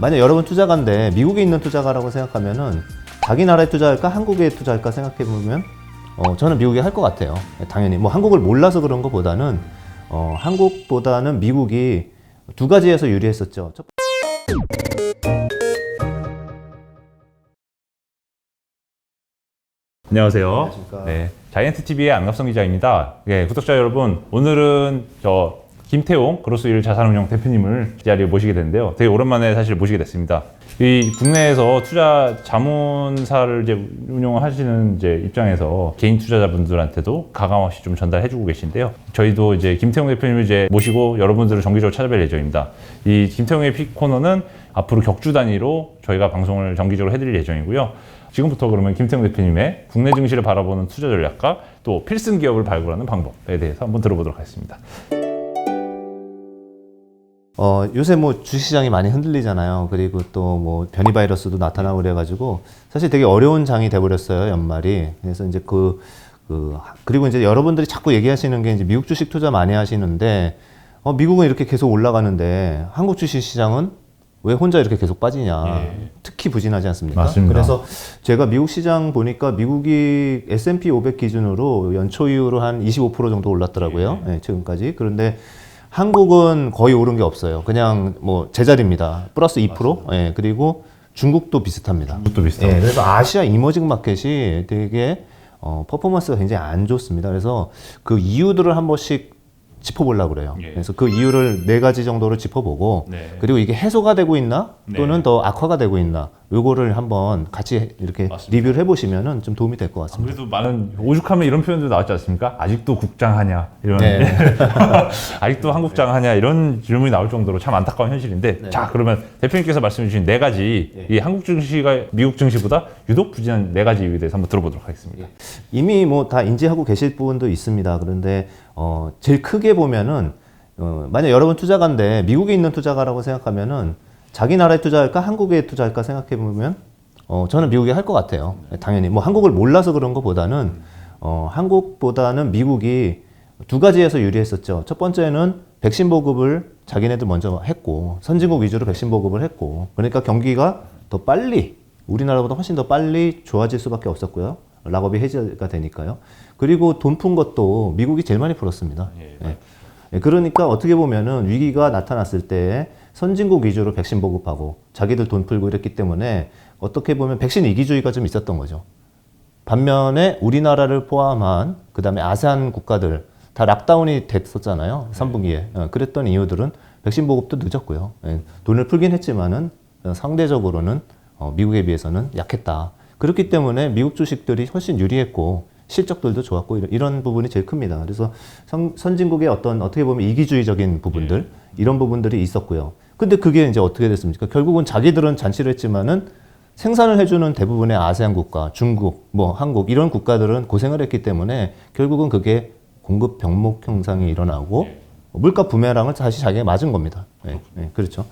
만약 여러분 투자가인데 미국에 있는 투자가라고 생각하면은 자기 나라에 투자할까 한국에 투자할까 생각해 보면 저는 미국에 할 것 같아요. 당연히 뭐 한국을 몰라서 그런 것보다는 한국보다는 미국이 두 가지에서 유리했었죠. 안녕하세요. 안녕하십니까. 네, 자이언트 TV의 안갑성 기자입니다. 네, 구독자 여러분, 오늘은 김태용 그로스일 자산운용 대표님을 이 자리에 모시게 됐는데요. 되게 오랜만에 사실 모시게 됐습니다. 이 국내에서 투자 자문사를 이제 운영하시는 입장에서 개인 투자자분들한테도 가감 없이 좀 전달해주고 계신데요. 저희도 이제 김태용 대표님을 이제 모시고 여러분들을 정기적으로 찾아뵐 예정입니다. 이 김태용의 픽 코너는 앞으로 격주 단위로 저희가 방송을 정기적으로 해드릴 예정이고요. 지금부터 그러면 김태용 대표님의 국내 증시를 바라보는 투자 전략과 또 필승 기업을 발굴하는 방법에 대해서 한번 들어보도록 하겠습니다. 요새 뭐 주식시장이 많이 흔들리잖아요. 그리고 또 뭐 변이 바이러스도 나타나고 그래가지고 사실 되게 어려운 장이 돼버렸어요, 연말이. 그래서 이제 그리고 이제 여러분들이 자꾸 얘기하시는 게 이제 미국 주식 투자 많이 하시는데, 미국은 이렇게 계속 올라가는데 한국 주식 시장은 왜 혼자 이렇게 계속 빠지냐. 특히 부진하지 않습니까? 맞습니다. 그래서 제가 미국 시장 보니까 미국이 S&P 500 기준으로 연초 이후로 한 25% 정도 올랐더라고요. 네, 지금까지. 그런데 한국은 거의 오른 게 없어요. 그냥 뭐 제자리입니다. 플러스 2%. 예, 그리고 중국도 비슷합니다. 중국도 비슷하고. 예, 그래서 아시아 이머징 마켓이 되게 퍼포먼스가 굉장히 안 좋습니다. 그래서 그 이유들을 한 번씩 짚어보려고 그래요. 그래서 그 이유를 4가지 정도를 짚어보고, 그리고 이게 해소가 되고 있나 또는 더 악화가 되고 있나, 요거를 한번 같이 이렇게 리뷰를 해보시면 좀 도움이 될 것 같습니다. 그래도 많은 오죽하면 이런 표현도 나왔지 않습니까? 아직도 국장하냐 이런 아직도 한국장하냐 이런 질문이 나올 정도로 참 안타까운 현실인데, 자 그러면 대표님께서 말씀해 주신 4가지 이 한국 증시가 미국 증시보다 유독 부진한 4가지 이유에 대해서 한번 들어보도록 하겠습니다. 이미 뭐 다 인지하고 계실 부분도 있습니다. 그런데 제일 크게 보면은 만약 여러분 투자가인데 미국에 있는 투자가라고 생각하면은 자기 나라에 투자할까 한국에 투자할까 생각해 보면 저는 미국에 할 것 같아요. 당연히 뭐 한국을 몰라서 그런 것보다는 한국보다는 미국이 두 가지에서 유리했었죠. 첫 번째는 백신 보급을 자기네들 먼저 했고, 선진국 위주로 백신 보급을 했고, 그러니까 경기가 더 빨리, 우리나라보다 훨씬 더 빨리 좋아질 수밖에 없었고요. 락업이 해제가 되니까요. 그리고 돈 푼 것도 미국이 제일 많이 풀었습니다. 그러니까 어떻게 보면은 위기가 나타났을 때 선진국 위주로 백신 보급하고 자기들 돈 풀고 이랬기 때문에 어떻게 보면 백신 이기주의가 좀 있었던 거죠. 반면에 우리나라를 포함한 그 다음에 아세안 국가들 다 락다운이 됐었잖아요. 3분기에. 그랬던 이유들은 백신 보급도 늦었고요. 돈을 풀긴 했지만은 상대적으로는 미국에 비해서는 약했다. 그렇기 때문에 미국 주식들이 훨씬 유리했고 실적들도 좋았고 이런 부분이 제일 큽니다. 그래서 선진국의 어떻게 보면 이기주의적인 부분들, 이런 부분들이 있었고요. 근데 그게 이제 어떻게 됐습니까? 결국은 자기들은 잔치를 했지만은 생산을 해주는 대부분의 아세안 국가, 중국, 뭐 한국 이런 국가들은 고생을 했기 때문에 결국은 그게 공급 병목 현상이 일어나고 물가 부메랑을 다시 자기가 맞은 겁니다. 그렇죠.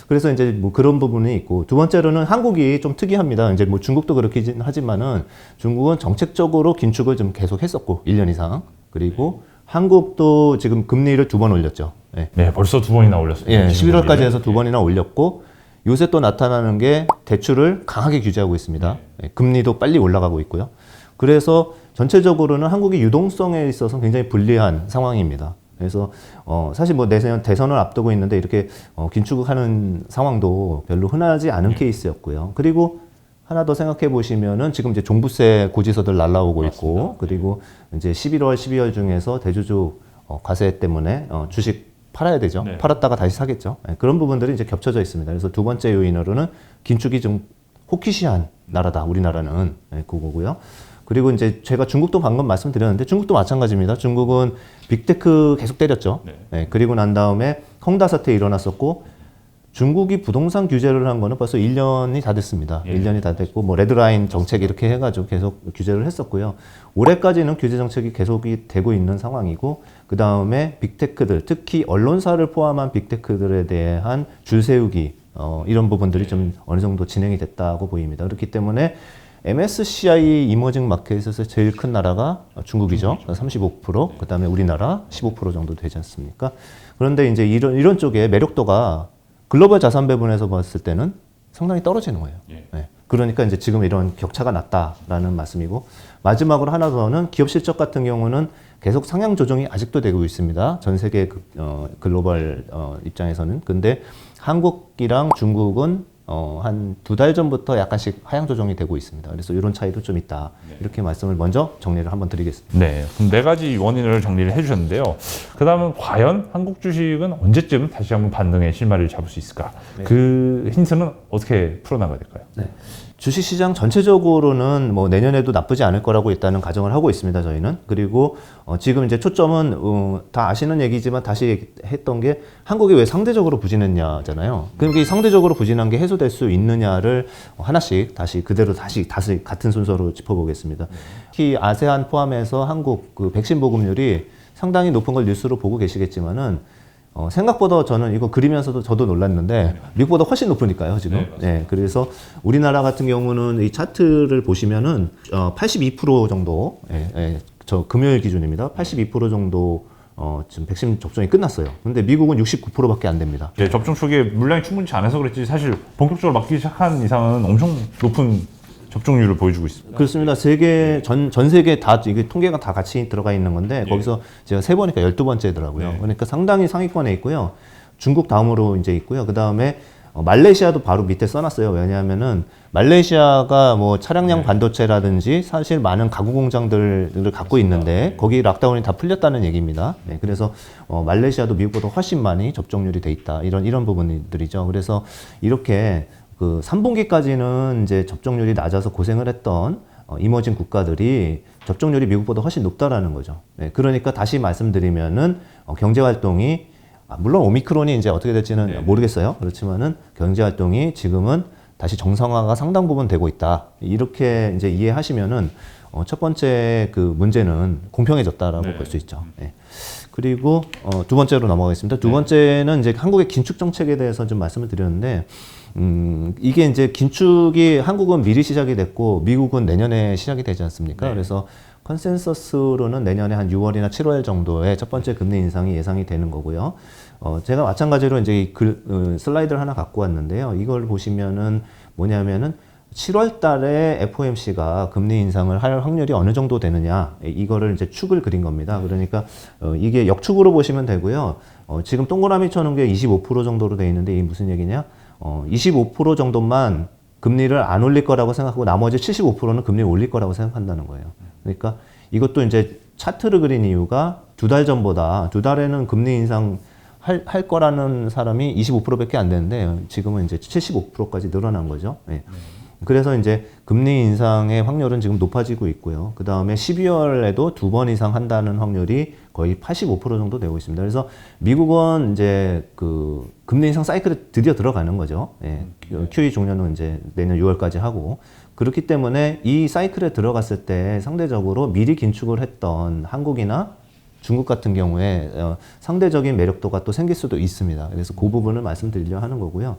그래서 이제 뭐 그런 부분이 있고, 두 번째로는 한국이 좀 특이합니다. 이제 뭐 중국도 그렇긴 하지만은 중국은 정책적으로 긴축을 좀 계속 했었고 1년 이상. 그리고 한국도 지금 금리를 2번 올렸죠. 네, 벌써 2번이나 올렸어요. 11월까지 해서 2번이나 올렸고, 요새 또 나타나는 게 대출을 강하게 규제하고 있습니다. 금리도 빨리 올라가고 있고요. 그래서 전체적으로는 한국이 유동성에 있어서 굉장히 불리한 상황입니다. 그래서 사실 뭐 내년 대선을 앞두고 있는데 이렇게 긴축하는 상황도 별로 흔하지 않은 케이스였고요. 그리고 하나 더 생각해 보시면은 지금 이제 종부세 고지서들 날라오고 있고, 그리고 이제 11월, 12월 중에서 대주주 과세 때문에 주식 팔아야 되죠. 팔았다가 다시 사겠죠. 그런 부분들이 이제 겹쳐져 있습니다. 그래서 두 번째 요인으로는 긴축이 좀 호키시한 나라다, 우리나라는. 그거고요. 그리고 이제 제가 중국도 방금 말씀드렸는데 중국도 마찬가지입니다. 중국은 빅테크 계속 때렸죠. 그리고 난 다음에 헝다 사태 일어났었고, 중국이 부동산 규제를 한 거는 벌써 1년이 다 됐습니다. 1년이 다 됐고, 뭐 레드라인 정책 이렇게 해가지고 계속 규제를 했었고요. 올해까지는 규제 정책이 계속이 되고 있는 상황이고, 그 다음에 빅테크들, 특히 언론사를 포함한 빅테크들에 대한 줄 세우기, 이런 부분들이 좀 어느 정도 진행이 됐다고 보입니다. 그렇기 때문에 MSCI 이머징 마켓에서 제일 큰 나라가 중국이죠. 35%, 그 다음에 우리나라 15% 정도 되지 않습니까? 그런데 이제 이런 쪽에 매력도가 글로벌 자산 배분에서 봤을 때는 상당히 떨어지는 거예요. 예. 네. 그러니까 이제 지금 이런 격차가 났다라는 말씀이고, 마지막으로 하나 더는 기업 실적 같은 경우는 계속 상향 조정이 아직도 되고 있습니다. 전 세계 글로벌 입장에서는. 근데 한국이랑 중국은 한 2달 전부터 약간씩 하향 조정이 되고 있습니다. 그래서 이런 차이도 좀 있다. 이렇게 말씀을 먼저 정리를 한번 드리겠습니다. 네, 그럼 4가지 원인을 정리를 해주셨는데요. 그 다음은 과연 한국 주식은 언제쯤 다시 한번 반등의 실마리를 잡을 수 있을까? 네. 그 힌트는 어떻게 풀어나가야 될까요? 네. 주식시장 전체적으로는 뭐 내년에도 나쁘지 않을 거라고 일단은 가정을 하고 있습니다, 저희는. 그리고 지금 이제 초점은 다 아시는 얘기지만 다시 했던 게 한국이 왜 상대적으로 부진했냐잖아요. 그러니까 이 상대적으로 부진한 게 해소될 수 있느냐를 하나씩 다시 그대로 다시 같은 순서로 짚어보겠습니다. 특히 아세안 포함해서 한국 그 백신 보급률이 상당히 높은 걸 뉴스로 보고 계시겠지만은 생각보다 저는 이거 그리면서도 저도 놀랐는데 미국보다 훨씬 높으니까요 지금. 네, 그래서 우리나라 같은 경우는 이 차트를 보시면은 82% 정도, 저 금요일 기준입니다. 82% 정도 지금 백신 접종이 끝났어요. 근데 미국은 69%밖에 안 됩니다. 네, 접종 초기에 물량이 충분치 않아서 그랬지 사실 본격적으로 맞기 시작한 이상은 엄청 높은 접종률을 보여주고 있습니다. 그렇습니다. 세계 전 세계 다 이게 통계가 다 같이 들어가 있는 건데 거기서 제가 세보니까 12번째더라고요. 그러니까 상당히 상위권에 있고요. 중국 다음으로 이제 있고요. 그 다음에 말레이시아도 바로 밑에 써놨어요. 왜냐하면은 말레이시아가 뭐 차량용 반도체라든지 사실 많은 가구 공장들을 갖고 있는데 거기 락다운이 다 풀렸다는 얘기입니다. 네, 그래서 말레이시아도 미국보다 훨씬 많이 접종률이 돼 있다. 이런 부분들이죠. 그래서 이렇게 그 3분기까지는 이제 접종률이 낮아서 고생을 했던 이머징 국가들이 접종률이 미국보다 훨씬 높다라는 거죠. 네, 그러니까 다시 말씀드리면은 경제 활동이 물론 오미크론이 이제 어떻게 될지는 모르겠어요. 그렇지만은 경제 활동이 지금은 다시 정상화가 상당 부분 되고 있다. 이렇게 이제 이해하시면은 첫 번째 그 문제는 공평해졌다라고 볼 수 있죠. 네. 그리고 두 번째로 넘어가겠습니다. 두 번째는 이제 한국의 긴축 정책에 대해서 좀 말씀을 드렸는데. 이게 이제 긴축이 한국은 미리 시작이 됐고 미국은 내년에 시작이 되지 않습니까? 그래서 컨센서스로는 내년에 한 6월이나 7월 정도에 첫 번째 금리 인상이 예상이 되는 거고요. 제가 마찬가지로 이제 슬라이드를 하나 갖고 왔는데요. 이걸 보시면은 뭐냐면은 7월 달에 FOMC가 금리 인상을 할 확률이 어느 정도 되느냐, 이거를 이제 축을 그린 겁니다. 그러니까 이게 역축으로 보시면 되고요. 지금 동그라미 쳐놓은 게 25% 정도로 돼 있는데 이게 무슨 얘기냐? 25% 정도만 금리를 안 올릴 거라고 생각하고 나머지 75%는 금리를 올릴 거라고 생각한다는 거예요. 그러니까 이것도 이제 차트를 그린 이유가 2달 전보다 2달에는 금리 인상 할 거라는 사람이 25%밖에 안 되는데 지금은 이제 75%까지 늘어난 거죠. 네. 그래서 이제 금리 인상의 확률은 지금 높아지고 있고요. 그 다음에 12월에도 2번 이상 한다는 확률이 거의 85% 정도 되고 있습니다. 그래서 미국은 이제 그 금리 인상 사이클에 드디어 들어가는 거죠. 예. QE 종료는 이제 내년 6월까지 하고. 그렇기 때문에 이 사이클에 들어갔을 때 상대적으로 미리 긴축을 했던 한국이나 중국 같은 경우에 상대적인 매력도가 또 생길 수도 있습니다. 그래서 그 부분을 말씀드리려 하는 거고요.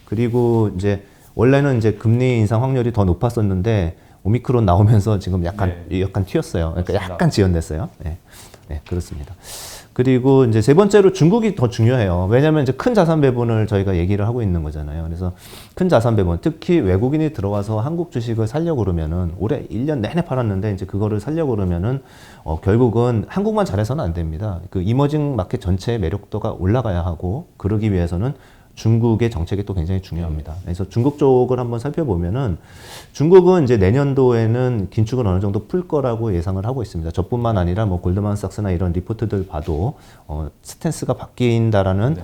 그리고 이제 원래는 이제 금리 인상 확률이 더 높았었는데 오미크론 나오면서 지금 약간 튀었어요. 그러니까 약간 지연됐어요. 네, 네, 그렇습니다. 그리고 이제 세 번째로 중국이 더 중요해요. 왜냐하면 이제 큰 자산 배분을 저희가 얘기를 하고 있는 거잖아요. 그래서 큰 자산 배분, 특히 외국인이 들어와서 한국 주식을 살려고 그러면은 올해 1년 내내 팔았는데 이제 그거를 살려고 그러면은 결국은 한국만 잘해서는 안 됩니다. 그 이머징 마켓 전체의 매력도가 올라가야 하고 그러기 위해서는 중국의 정책이 또 굉장히 중요합니다. 그래서 중국 쪽을 한번 살펴보면은 중국은 이제 내년도에는 긴축을 어느 정도 풀 거라고 예상을 하고 있습니다. 저뿐만 아니라 뭐 골드만삭스나 이런 리포트들 봐도 스탠스가 바뀐다라는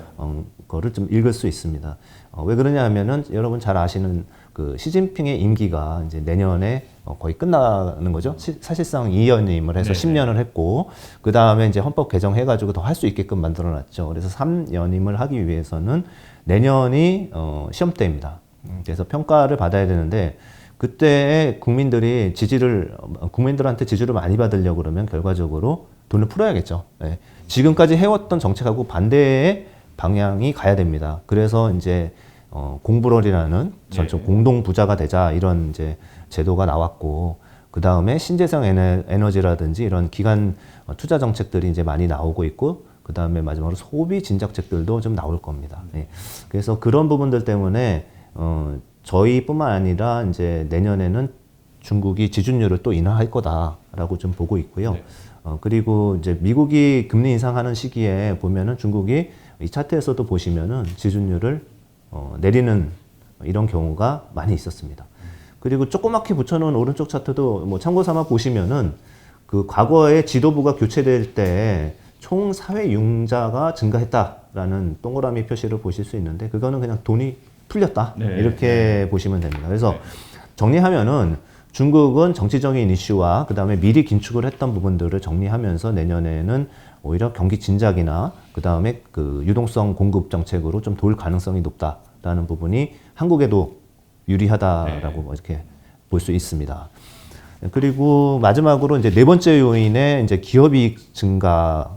거를 좀 읽을 수 있습니다. 왜 그러냐 하면은 여러분 잘 아시는 그 시진핑의 임기가 이제 내년에 거의 끝나는 거죠. 사실상 2연임을 해서 10년을 했고, 그 다음에 이제 헌법 개정해가지고 더 할 수 있게끔 만들어놨죠. 그래서 3연임을 하기 위해서는 내년이 시험대입니다. 그래서 평가를 받아야 되는데, 그때 국민들한테 지지를 많이 받으려고 그러면 결과적으로 돈을 풀어야겠죠. 네. 지금까지 해왔던 정책하고 반대의 방향이 가야 됩니다. 그래서 이제 공불월이라는 전체 공동 부자가 되자 이런 이제 제도가 나왔고, 그 다음에 신재생 에너지라든지 이런 기관 투자 정책들이 이제 많이 나오고 있고, 그다음에 마지막으로 소비 진작책들도 좀 나올 겁니다. 예. 그래서 그런 부분들 때문에 저희뿐만 아니라 이제 내년에는 중국이 지준율을 또 인하할 거다라고 좀 보고 있고요. 그리고 이제 미국이 금리 인상하는 시기에 보면은 중국이 이 차트에서도 보시면은 지준율을 내리는 이런 경우가 많이 있었습니다. 그리고 조그맣게 붙여놓은 오른쪽 차트도 뭐 참고 삼아 보시면은 그 과거에 지도부가 교체될 때 총 사회 융자가 증가했다라는 동그라미 표시를 보실 수 있는데 그거는 그냥 돈이 풀렸다 이렇게 보시면 됩니다. 그래서 정리하면은 중국은 정치적인 이슈와 그 다음에 미리 긴축을 했던 부분들을 정리하면서 내년에는 오히려 경기 진작이나 그 다음에 그 유동성 공급 정책으로 좀 돌 가능성이 높다라는 부분이 한국에도 유리하다라고 이렇게 볼 수 있습니다. 그리고 마지막으로 이제 네 번째 요인의 이제 기업이익 증가.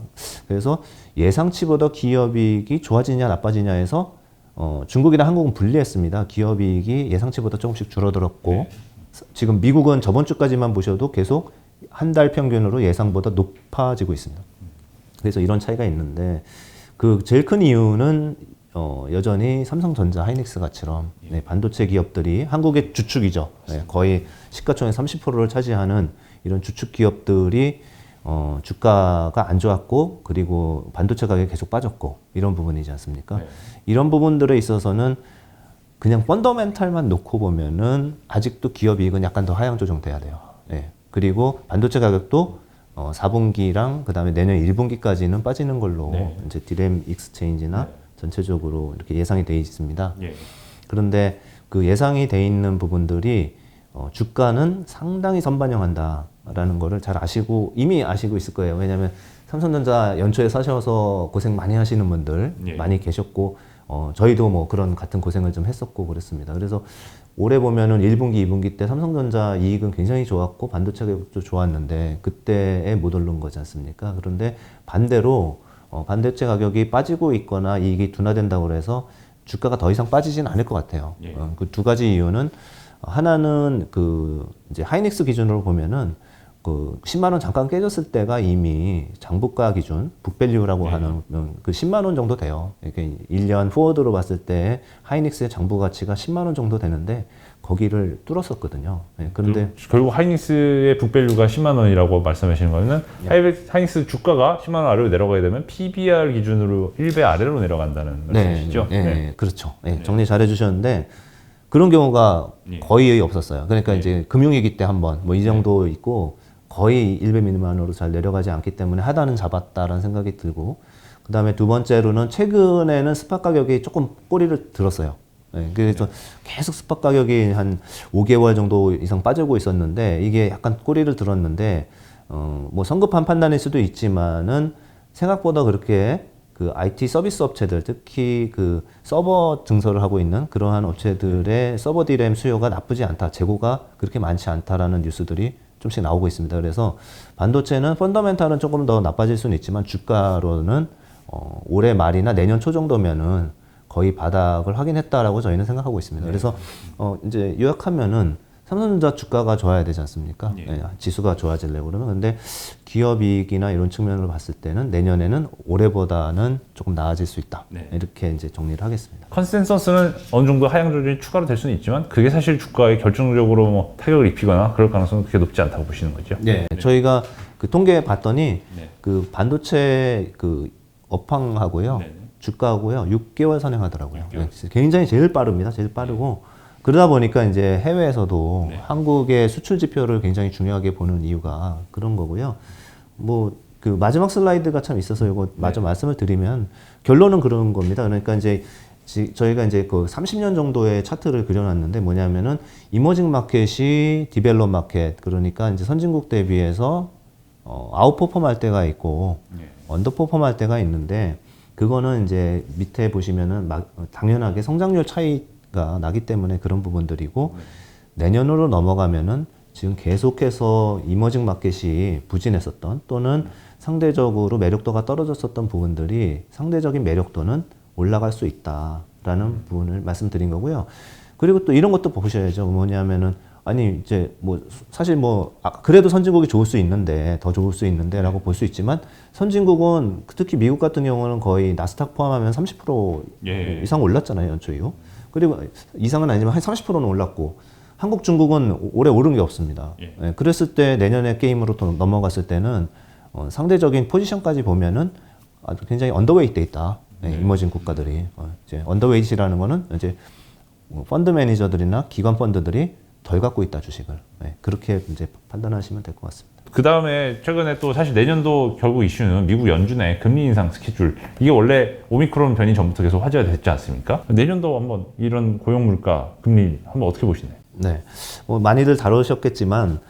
그래서 예상치보다 기업이익이 좋아지냐 나빠지냐에서 중국이랑 한국은 분리했습니다. 기업이익이 예상치보다 조금씩 줄어들었고 지금 미국은 저번 주까지만 보셔도 계속 한 달 평균으로 예상보다 높아지고 있습니다. 그래서 이런 차이가 있는데 그 제일 큰 이유는 여전히 삼성전자, 하이닉스가처럼 반도체 기업들이 한국의 주축이죠. 거의 시가총액 30%를 차지하는 이런 주축 기업들이 주가가 안 좋았고 그리고 반도체 가격이 계속 빠졌고 이런 부분이지 않습니까? 이런 부분들에 있어서는 그냥 펀더멘탈만 놓고 보면은 아직도 기업이익은 약간 더 하향 조정돼야 돼요. 그리고 반도체 가격도 4분기랑 그 다음에 내년 1분기까지는 빠지는 걸로 이제 디램 익스체인지나 전체적으로 이렇게 예상이 돼 있습니다. 그런데 그 예상이 돼 있는 부분들이 주가는 상당히 선반영한다라는 거를 잘 아시고 이미 아시고 있을 거예요. 왜냐하면 삼성전자 연초에 사셔서 고생 많이 하시는 분들 많이 계셨고 저희도 뭐 그런 같은 고생을 좀 했었고 그랬습니다. 그래서 올해 보면은 1분기, 2분기 때 삼성전자 이익은 굉장히 좋았고 반도체 가격도 좋았는데 그때에 못 오른 거지 않습니까? 그런데 반대로 반도체 가격이 빠지고 있거나 이익이 둔화된다고 해서 주가가 더 이상 빠지진 않을 것 같아요. 그 두 가지 이유는 하나는 그 이제 하이닉스 기준으로 보면은 그 10만 원 잠깐 깨졌을 때가 이미 장부가 기준 북밸류라고 하는 그 10만 원 정도 돼요. 이렇게 1년 포워드로 봤을 때 하이닉스의 장부 가치가 10만 원 정도 되는데 거기를 뚫었었거든요. 그런데 결국 하이닉스의 북밸류가 10만 원이라고 말씀하시는 거는 하이닉스 주가가 10만 원 아래로 내려가게 되면 PBR 기준으로 1배 아래로 내려간다는 말씀이시죠? 그렇죠. 정리 잘 해주셨는데 그런 경우가 거의 없었어요. 그러니까 이제 금융위기 때 한번 뭐 이 정도 있고 거의 1배 미만으로 잘 내려가지 않기 때문에 하단은 잡았다라는 생각이 들고 그 다음에 두 번째로는 최근에는 스팟 가격이 조금 꼬리를 들었어요. 그래서 계속 스팟 가격이 한 5개월 정도 이상 빠지고 있었는데 이게 약간 꼬리를 들었는데 뭐 성급한 판단일 수도 있지만은 생각보다 그렇게 그 IT 서비스 업체들 특히 그 서버 증설을 하고 있는 그러한 업체들의 서버 디램 수요가 나쁘지 않다, 재고가 그렇게 많지 않다라는 뉴스들이 좀씩 나오고 있습니다. 그래서 반도체는 펀더멘탈은 조금 더 나빠질 수는 있지만 주가로는 올해 말이나 내년 초 정도면은 거의 바닥을 확인했다라고 저희는 생각하고 있습니다. 그래서 이제 요약하면은 삼성전자 주가가 좋아야 되지 않습니까? 지수가 좋아지려고 그러면 근데 기업이익이나 이런 측면으로 봤을 때는 내년에는 올해보다는 조금 나아질 수 있다. 이렇게 이제 정리를 하겠습니다. 컨센서스는 어느 정도 하향 조정이 추가로 될 수는 있지만 그게 사실 주가에 결정적으로 뭐 타격을 입히거나 그럴 가능성은 그렇게 높지 않다고 보시는 거죠? 저희가 그 통계 봤더니 그 반도체 그 업황하고요, 주가하고요 6개월 선행하더라고요. 굉장히 제일 빠릅니다. 제일 빠르고. 그러다 보니까 이제 해외에서도 한국의 수출 지표를 굉장히 중요하게 보는 이유가 그런 거고요. 뭐 그 마지막 슬라이드가 참 있어서 이거 마저 말씀을 드리면 결론은 그런 겁니다. 그러니까 이제 저희가 이제 그 30년 정도의 차트를 그려놨는데 뭐냐면은 이머징 마켓이 디벨롭 마켓 그러니까 이제 선진국 대비해서 아웃퍼폼 할 때가 있고 언더퍼폼 할 때가 있는데 그거는 이제 밑에 보시면은 당연하게 성장률 차이가 나기 때문에 그런 부분들이고 내년으로 넘어가면은 지금 계속해서 이머징 마켓이 부진했었던 또는 상대적으로 매력도가 떨어졌었던 부분들이 상대적인 매력도는 올라갈 수 있다라는 부분을 말씀드린 거고요. 그리고 또 이런 것도 보셔야죠. 뭐냐면은 아니 이제 뭐 사실 뭐 그래도 선진국이 좋을 수 있는데 더 좋을 수 있는데라고 볼 수 있지만 선진국은 특히 미국 같은 경우는 거의 나스닥 포함하면 30% 예. 이상 올랐잖아요 연초 이후. 그리고 이상은 아니지만 한 30%는 올랐고 한국, 중국은 올해 오른 게 없습니다. 예. 예, 그랬을 때 내년에 게임으로 또 넘어갔을 때는 상대적인 포지션까지 보면은 아주 굉장히 언더웨이트 돼 있다. 예, 이머징 국가들이 이제 언더웨이트라는 거는 이제 펀드 매니저들이나 기관 펀드들이 덜 갖고 있다 주식을. 예, 그렇게 이제 판단하시면 될 것 같습니다. 그 다음에 최근에 또 사실 내년도 결국 이슈는 미국 연준의 금리 인상 스케줄. 이게 원래 오미크론 변이 전부터 계속 화제가 됐지 않습니까? 내년도 한번 이런 고용 물가 금리 한번 어떻게 보시나요? 네, 뭐 많이들 다루셨겠지만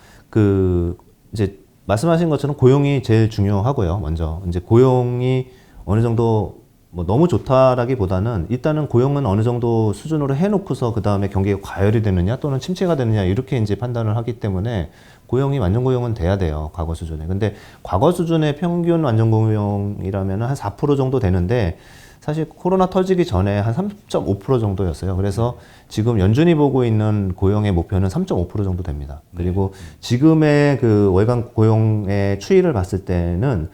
이제 말씀하신 것처럼 고용이 제일 중요하고요. 먼저 이제 고용이 어느 정도 뭐 너무 좋다라기보다는 일단은 고용은 어느 정도 수준으로 해놓고서 그 다음에 경기가 과열이 되느냐 또는 침체가 되느냐 이렇게 이제 판단을 하기 때문에 고용이 완전 고용은 돼야 돼요. 과거 수준에. 근데 과거 수준의 평균 완전 고용이라면 한 4% 정도 되는데 사실 코로나 터지기 전에 한 3.5% 정도였어요. 그래서 지금 연준이 보고 있는 고용의 목표는 3.5% 정도 됩니다. 그리고 지금의 그 월간 고용의 추이를 봤을 때는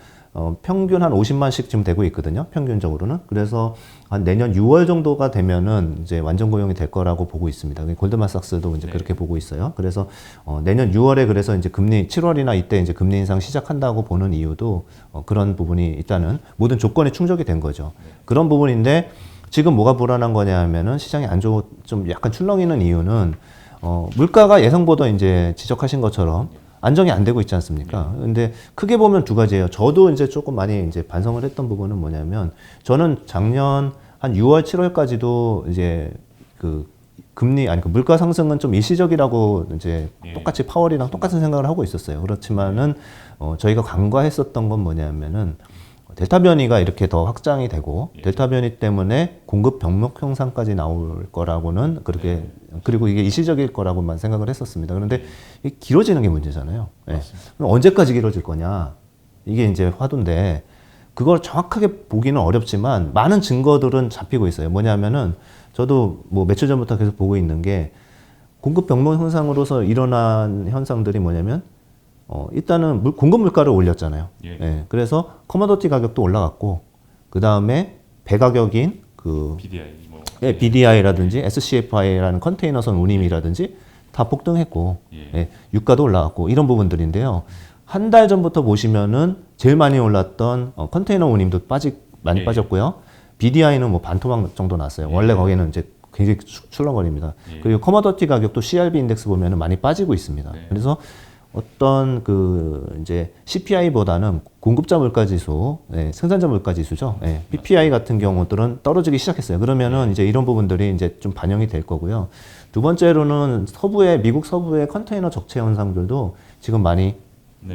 평균 한 50만씩 지금 되고 있거든요. 평균적으로는. 그래서 한 내년 6월 정도가 되면은 이제 완전 고용이 될 거라고 보고 있습니다. 골드만삭스도 이제 그렇게 보고 있어요. 그래서 내년 6월에 그래서 이제 금리 7월이나 이때 이제 금리 인상 시작한다고 보는 이유도 그런 부분이 일단은 모든 조건이 충족이 된 거죠. 그런 부분인데 지금 뭐가 불안한 거냐 하면은 시장이 좀 약간 출렁이는 이유는 물가가 예상보다 이제 지적하신 것처럼 안정이 안 되고 있지 않습니까? 근데 크게 보면 두 가지예요. 저도 이제 조금 많이 이제 반성을 했던 부분은 뭐냐면 저는 작년 한 6월, 7월까지도 이제 그 물가 상승은 좀 일시적이라고 이제 똑같이 파월이랑 똑같은 생각을 하고 있었어요. 그렇지만은 저희가 간과했었던 건 뭐냐면은 델타 변이가 이렇게 더 확장이 되고 델타 변이 때문에 공급 병목 형상까지 나올 거라고는 그렇게 그리고 이게 일시적일 거라고만 생각을 했었습니다. 그런데 이게 길어지는 게 문제잖아요. 예. 그럼 언제까지 길어질 거냐? 이게 이제 화두인데 그걸 정확하게 보기는 어렵지만 많은 증거들은 잡히고 있어요. 뭐냐면은 저도 뭐 며칠 전부터 계속 보고 있는 게 공급 병목 현상으로서 일어난 현상들이 뭐냐면 일단은 공급 물가를 올렸잖아요. 예. 그래서 커머더티 가격도 올라갔고 그 다음에 배 가격인 BDI BDI라든지 SCFI라는 컨테이너선 운임이라든지 다 폭등했고 예. 유가도 올라갔고 이런 부분들인데요. 한 달 전부터 보시면은 제일 많이 올랐던 컨테이너 운임도 많이 빠졌고요. BDI는 뭐 반토막 정도 났어요. 원래 거기는 이제 굉장히 출렁거립니다. 그리고 커머더티 가격도 CRB 인덱스 보면은 많이 빠지고 있습니다. 그래서 어떤 이제 CPI보다는 공급자 물가 지수, 생산자 물가 지수죠. PPI 같은 경우들은 떨어지기 시작했어요. 그러면은 이제 이런 부분들이 이제 좀 반영이 될 거고요. 두 번째로는 미국 서부의 컨테이너 적체 현상들도 지금 많이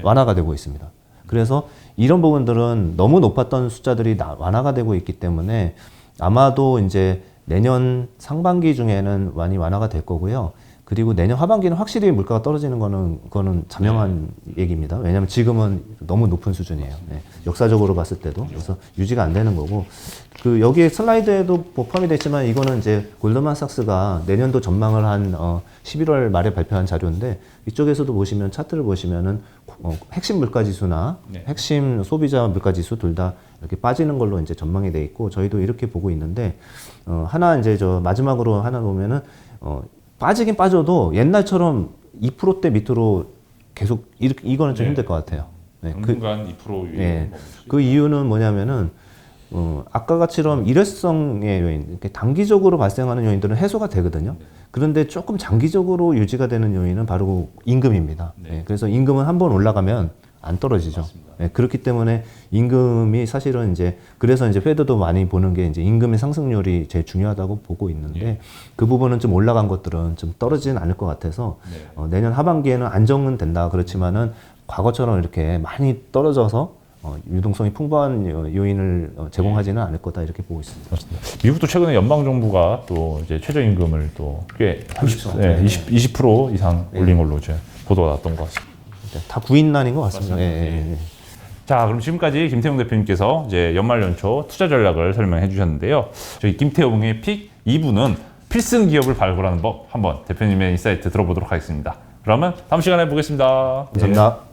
완화가 되고 있습니다. 그래서 이런 부분들은 너무 높았던 숫자들이 완화가 되고 있기 때문에 아마도 이제 내년 상반기 중에는 많이 완화가 될 거고요. 그리고 내년 하반기는 확실히 물가가 떨어지는 그거는 자명한 얘기입니다. 왜냐하면 지금은 너무 높은 수준이에요. 역사적으로 봤을 때도. 그래서 유지가 안 되는 거고. 여기에 슬라이드에도 포함이 됐지만 이거는 이제 골드만삭스가 내년도 전망을 한 11월 말에 발표한 자료인데 이쪽에서도 보시면 차트를 보시면은 핵심 물가 지수나 핵심 소비자 물가 지수 둘 다 이렇게 빠지는 걸로 이제 전망이 돼 있고 저희도 이렇게 보고 있는데 하나 이제 마지막으로 하나 보면은 빠지긴 빠져도 옛날처럼 2%대 밑으로 계속 이거는 좀 힘들 것 같아요. 당분간 2% 유예. 그 이유는 뭐냐면은 아까 같이처럼 일회성의 요인, 이렇게 단기적으로 발생하는 요인들은 해소가 되거든요. 그런데 조금 장기적으로 유지가 되는 요인은 바로 임금입니다. 그래서 임금은 한번 올라가면 안 떨어지죠. 그렇기 때문에 임금이 사실은 그래서 페드도 많이 보는 게 임금의 상승률이 제일 중요하다고 보고 있는데 그 부분은 좀 올라간 것들은 좀 떨어지진 않을 것 같아서 내년 하반기에는 안정은 된다. 그렇지만은 과거처럼 이렇게 많이 떨어져서 유동성이 풍부한 요인을 제공하지는 않을 거다 이렇게 보고 있습니다. 맞습니다. 미국도 최근에 연방 정부가 또 이제 최저임금을 또 꽤 20% 이상 올린 걸로 이제 보도가 났던 것 같습니다. 다 구인난인 것 같습니다. 자, 그럼 지금까지 김태용 대표님께서 이제 연말 연초 투자 전략을 설명해 주셨는데요. 저희 김태용의 픽 2부는 필승 기업을 발굴하는 법 한번 대표님의 인사이트 들어보도록 하겠습니다. 그러면 다음 시간에 보겠습니다. 감사합니다.